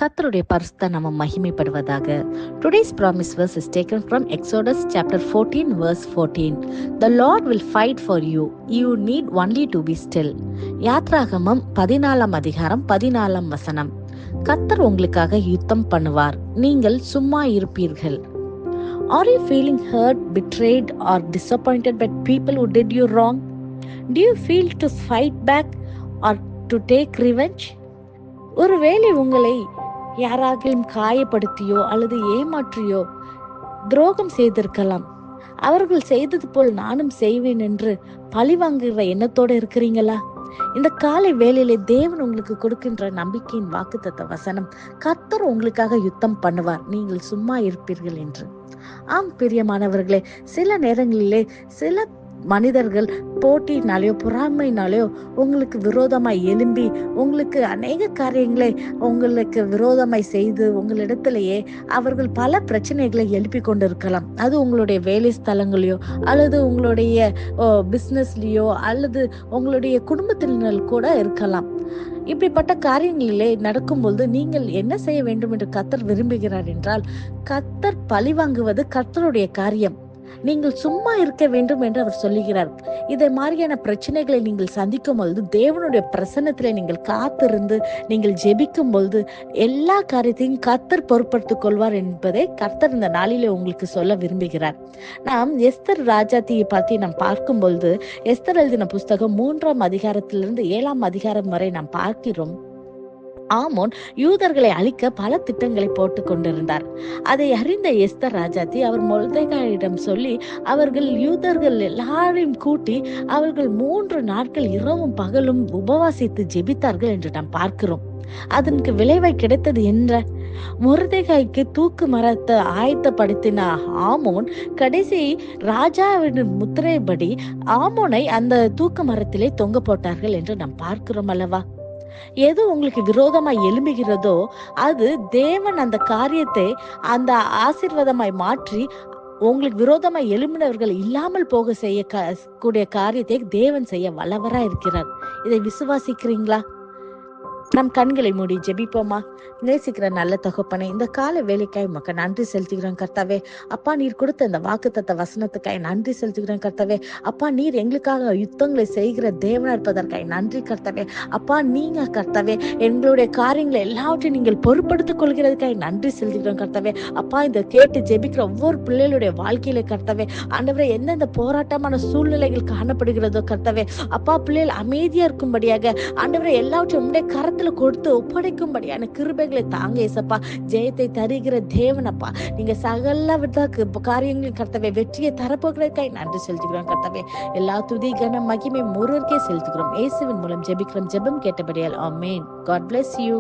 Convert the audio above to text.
கர்த்தருடைய பரிசுத்த நாமம் மகிமைப்படுவதாக. Today's promise verse is taken from Exodus chapter 14 verse 14. The Lord will fight for you. You need only to be still. யாத்ராகமம் 14 அதிகாரம் 14 வசனம். கர்த்தர் உங்களுக்காக யுத்தம் பண்ணுவார், நீங்கள் சும்மா இருப்பீர்கள். Are you feeling hurt, betrayed or disappointed by people who did you wrong? Do you feel to fight back or to take revenge? ஒருவேளை உங்களை யாராகிலும் காயப்படுத்தியோ அல்லது ஏமாற்றியோ துரோகம் செய்திருக்கலாம். அவர்கள் செய்தது போல் நானும் செய்வேன் என்று பழி வாங்குகிற எண்ணத்தோடு இருக்கிறீங்களா? இந்த காலை வேளையிலே தேவன் உங்களுக்கு கொடுக்கின்ற நம்பிக்கையின் வாக்குத்தத்த வசனம், கர்த்தர் உங்களுக்காக யுத்தம் பண்ணுவார், நீங்கள் சும்மா இருப்பீர்கள் என்று. ஆம் பிரியமானவர்களே, சில நேரங்களிலே சில மனிதர்கள் போட்டினாலேயோ பொறாமைனாலேயோ உங்களுக்கு விரோதமாய் எழும்பி உங்களுக்கு அநேக காரியங்களை உங்களுக்கு விரோதமாய் செய்து உங்களிடத்திலேயே அவர்கள் பல பிரச்சனைகளை எழுப்பி கொண்டிருக்கலாம். அது உங்களுடைய வேலை ஸ்தலங்களையோ அல்லது உங்களுடைய பிஸ்னஸ்லயோ அல்லது உங்களுடைய குடும்பத்தினர் கூட இருக்கலாம். இப்படிப்பட்ட காரியங்களிலே நடக்கும்போது நீங்கள் என்ன செய்ய வேண்டும் என்று கர்த்தர் விரும்புகிறார் என்றால், கர்த்தர் பழி வாங்குவது கர்த்தருடைய காரியம், நீங்கள் சும்மா இருக்க வேண்டும் என்று அவர் சொல்லுகிறார். இதை மாதிரியான பிரச்சனைகளை நீங்கள் சந்திக்கும் பொழுது தேவனுடைய பிரசன்னத்திலே நீங்கள் காத்திருந்து நீங்கள் ஜெபிக்கும் பொழுது எல்லா காரியத்தையும் கர்த்தர் பொறுப்படுத்திக் கொள்வார் என்பதை கர்த்தர் இந்த நாளிலே உங்களுக்கு சொல்ல விரும்புகிறார். நாம் எஸ்தர் ராஜாத்தியை பற்றி நாம் பார்க்கும் பொழுது, எஸ்தர் எழுதின புஸ்தகம் 3 அதிகாரத்திலிருந்து 7 அதிகாரம் வரை நாம் பார்க்கிறோம். ஆமோன் யூதர்களை அழிக்க பல திட்டங்களை போட்டு கொண்டிருந்தார். அதை அறிந்த எஸ்தர் ராஜாத்தி அவர் மொர்தெகாயிடம் சொல்லி அவர்கள் யூதர்கள் எல்லாரையும் கூட்டி அவர்கள் 3 நாட்கள் இரவும் பகலும் உபவாசித்து ஜெபித்தார்கள் என்று நாம் பார்க்கிறோம். அதற்கு விளைவாய் கிடைத்தது என்ன? மொர்தெகாய்க்கு தூக்கு மரத்தை ஆயத்தப்படுத்தின ஆமோன் கடைசி ராஜாவின் முத்திரைப்படி ஆமோனை அந்த தூக்கு மரத்திலே தொங்க போட்டார்கள் என்று நாம் பார்க்கிறோம் அல்லவா? எது உங்களுக்கு விரோதமாய் எழும்புகிறதோ அது தேவன் அந்த காரியத்தை அந்த ஆசீர்வாதமாய் மாற்றி உங்களுக்கு விரோதமாய் எழும்பினவர்கள் இல்லாமல் போக செய்ய கூடிய காரியத்தை தேவன் செய்ய வல்லவரா இருக்கிறார். இதை விசுவாசிக்கிறீங்களா? நம் கண்களை மூடி ஜெபிப்போமா? நேசிக்கிற நல்ல தகப்பனே, இந்த கால வேலைக்காய் உமக்கு நன்றி செலுத்துகிறோம் கர்த்தாவே. அப்பா, நீர் கொடுத்த இந்த வாக்குத்தத்த வசனத்துக்காய் நன்றி செலுத்துகிறோம் கர்த்தாவே. அப்பா, நீர் எங்களுக்காக யுத்தங்களை செய்கிற தேவனா இருப்பதற்காய் நன்றி கர்த்தாவே. அப்பா, நீங்க கர்த்தாவே எங்களுடைய காரியங்களை எல்லாவற்றையும் நீங்கள் பொறுப்படுத்திக் கொள்கிறதுக்காய் நன்றி செலுத்துகிறோம் கர்த்தாவே. அப்பா, இந்த கேட்டு ஜெபிக்கிற ஒவ்வொரு பிள்ளைகளுடைய வாழ்க்கையில கர்த்தாவே ஆண்டவரே எந்தெந்த போராட்டமான சூழ்நிலைகள் காணப்படுகிறதோ கர்த்தாவே, அப்பா பிள்ளைகள் அமைதியா இருக்கும்படியாக ஆண்டவரே எல்லாவற்றையும் உங்களுடைய கரத்துல கொடுத்து ஒப்படைக்கும்படியான கிருபைகளை தாங்க ஏசப்பா. ஜெயத்தை தருகிற தேவனப்பா, நீங்க சகல காரியங்களும் கர்த்தாவே வெற்றியை தரப்போகிறதுக்காய் நன்றி செலுத்துகிறோம் கர்த்தாவே. எல்லா துதி கன மகிமை முருகே செலுத்துகிறோம். இயேசுவின் மூலம் ஜெபிக்கிறோம். ஜெபம் கேட்டபடியால் ஆமென். God bless you.